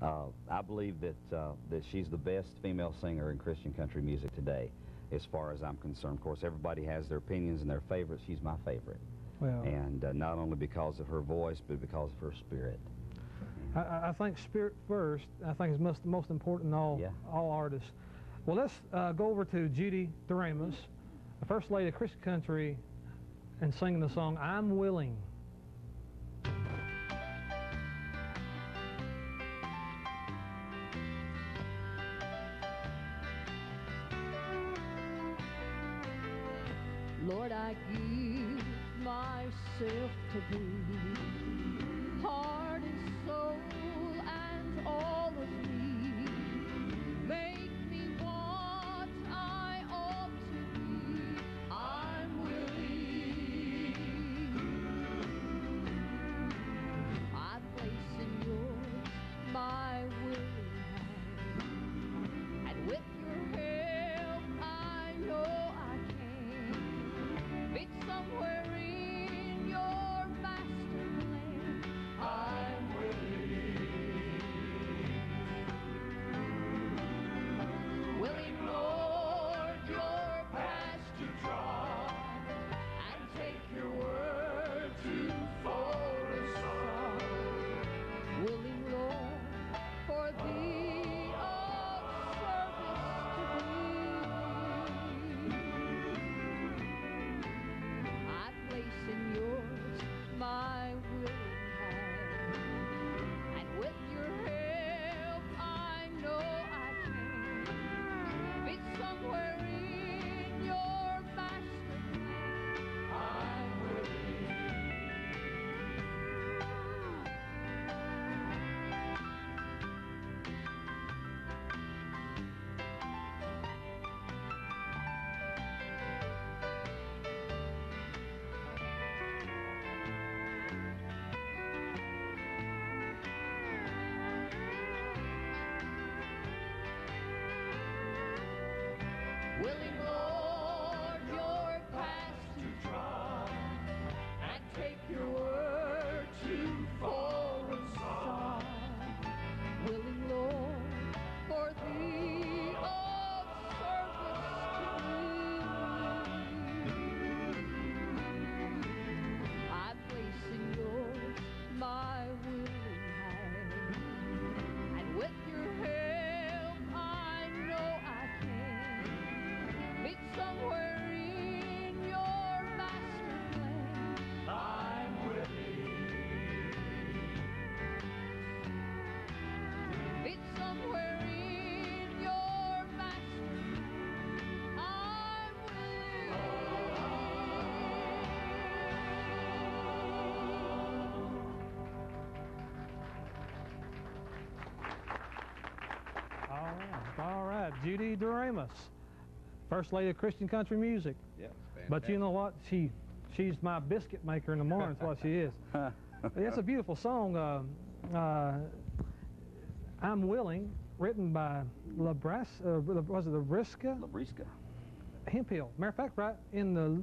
I believe that she's the best female singer in Christian country music today, as far as I'm concerned. Of course, everybody has their opinions and their favorites. She's my favorite. Well, and not only because of her voice, but because of her spirit. I think spirit first. I think is most important in all artists. Well, let's go over to Judy DeRamus, the First Lady of Christian Country, and singing the song, I'm Willing. Lord, I give myself to thee, heart and soul and all of me. Make me what I ought to be. I'm willing. I place in yours my willing hand, and with your help I know I can fit somewhere in your master plan. I'm willing, Lord, your past to draw, and take your word to for a song. Willing, Lord, for thee of service to be. I place in yours my willing hand, and with your help I know I can fit somewhere in your master plan. I'm willing. Willing, Lord, your past to draw, and take your word to for a song. Willing, Lord, for thee of service to be. I place in yours my willing hand, and with your help I know I can fit somewhere in your master plan. I'm willing. Fit somewhere in your master plan. I'm All right, Judy DeRamus, First Lady of Christian Country Music. Yeah, But you know what? She's my biscuit maker in the morning. That's what she is. It's a beautiful song. I'm Willing, written by was it Labrisca? Labrisca. Hemphill. Matter of fact, right in the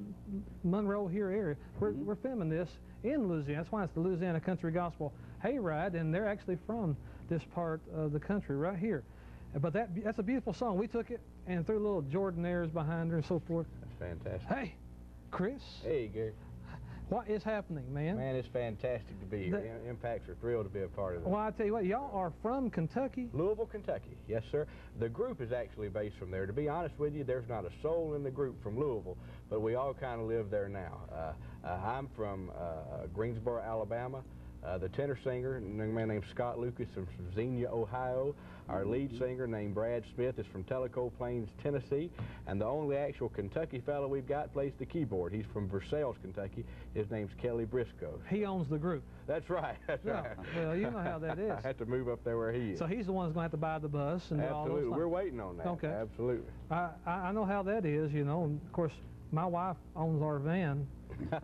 Monroe here area, we're filming this in Louisiana. That's why it's the Louisiana Country Gospel Hayride, and they're actually from this part of the country right here. But that's a beautiful song. We took it and threw little Jordanaires behind her and so forth. That's fantastic. Hey, Chris. Hey, Gary. What is happening, man? Man, it's fantastic to be here. Impacts are thrilled to be a part of it. Well, I tell you what, y'all are from Kentucky? Louisville, Kentucky. Yes, sir. The group is actually based from there. To be honest with you, there's not a soul in the group from Louisville, but we all kind of live there now. I'm from Greensboro, Alabama. The tenor singer, a young man named Scott Lucas, is from Xenia, Ohio. Our lead singer, named Brad Smith, is from Tellico Plains, Tennessee. And the only actual Kentucky fellow we've got plays the keyboard. He's from Versailles, Kentucky. His name's Kelly Briscoe. He owns the group. That's right. That's right. Well, you know how that is. I had to move up there where he is. So he's the one who's going to have to buy the bus and do all those Absolutely. things. We're waiting on that. Okay. Absolutely. I know how that is, you know. And of course, my wife owns our van. A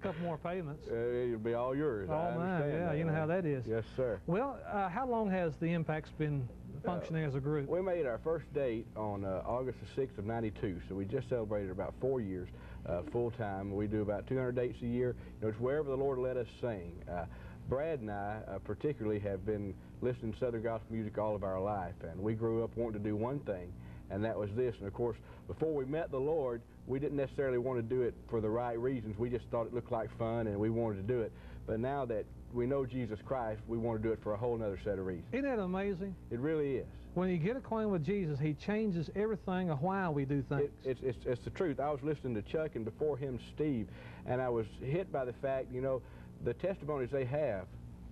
couple more payments. It'll be all yours. Oh, man, yeah, that, you know how that is. Yes, sir. Well, how long has the Impacts been functioning as a group? We made our first date on August the 6th of '92, so we just celebrated about 4 years full-time. We do about 200 dates a year. You know, it's wherever the Lord let us sing. Brad and I particularly have been listening to Southern gospel music all of our life, and we grew up wanting to do one thing, and that was this. And of course, before we met the Lord, we didn't necessarily want to do it for the right reasons. We just thought it looked like fun, and we wanted to do it. But now that we know Jesus Christ, we want to do it for a whole other set of reasons. Isn't that amazing? It really is. When you get acquainted with Jesus, he changes everything of why we do things. It's the truth. I was listening to Chuck and before him Steve, and I was hit by the fact, you know, the testimonies they have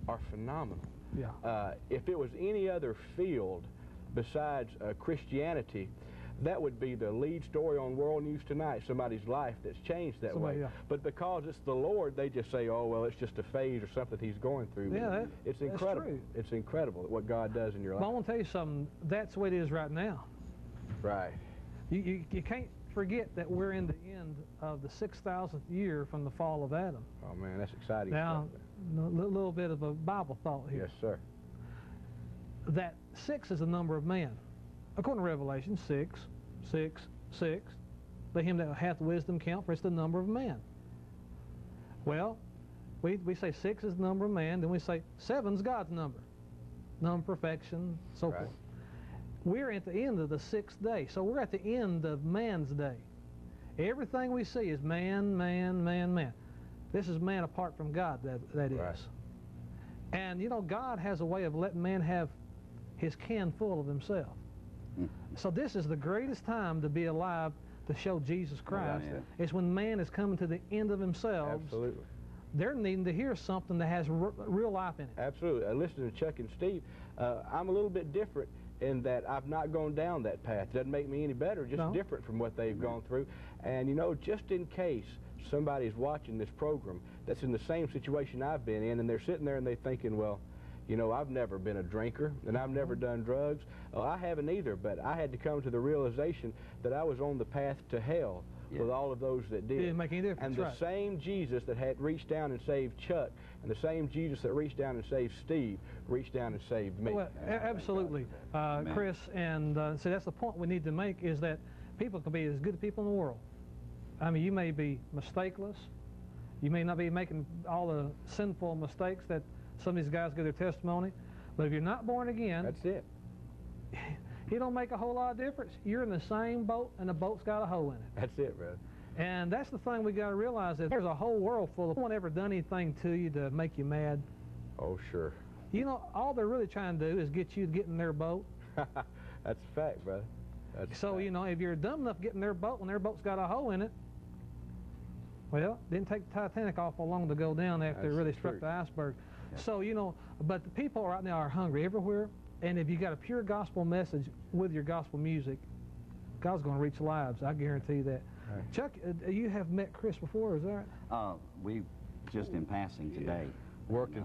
are phenomenal. Yeah. If it was any other field besides Christianity, that would be the lead story on World News Tonight, somebody's life that's changed that way. Yeah. But because it's the Lord, they just say, oh, well, it's just a phase or something he's going through. Yeah, it's incredible. That's true. It's incredible what God does in your life. But I want to tell you something. That's the way it is right now. Right. You can't forget that we're in the end of the 6,000th year from the fall of Adam. Oh, man, that's exciting Now, stuff. a little bit of a Bible thought here. Yes, sir. That 6 is the number of man. According to Revelation 6, 6, 6, let him that hath wisdom count, for it's the number of man. Well, we say 6 is the number of man, then we say 7's God's number. Number, perfection, so Right. forth. We're at the end of the 6th day, so we're at the end of man's day. Everything we see is man, man, man, man. This is man apart from God, that is. Right. And you know, God has a way of letting man have his can full of himself. So this is the greatest time to be alive to show Jesus Christ. Yeah. It's when man is coming to the end of themselves. Absolutely. They're needing to hear something that has real life in it. Absolutely. Listening to Chuck and Steve, I'm a little bit different in that I've not gone down that path. It doesn't make me any better, just different from what they've gone through. And you know, just in case somebody's watching this program that's in the same situation I've been in, and they're sitting there and they're thinking, well, you know, I've never been a drinker, and I've never done drugs. I haven't either, but I had to come to the realization that I was on the path to hell with all of those that did. It didn't make any difference, and the same Jesus that had reached down and saved Chuck, and the same Jesus that reached down and saved Steve, reached down and saved me. Well, absolutely, Chris, and see, that's the point we need to make, is that people can be as good people in the world. I mean, you may be mistakeless. You may not be making all the sinful mistakes that some of these guys give their testimony, but if you're not born again, that's it. It don't make a whole lot of difference. You're in the same boat, and the boat's got a hole in it. That's it, brother. And that's the thing we got to realize, that there's a whole world full of no one ever done anything to you to make you mad. Oh, sure. You know, all they're really trying to do is get you to get in their boat. That's a fact, brother. That's so, you know, if you're dumb enough to get in their boat when their boat's got a hole in it, well, it didn't take the Titanic awful long to go down after it really struck the iceberg. Yeah. So, you know, but the people right now are hungry everywhere, and if you got a pure gospel message with your gospel music, God's going to reach lives. I guarantee you that. Right. Chuck, you have met Chris before, is that right? We just in passing today. Worked in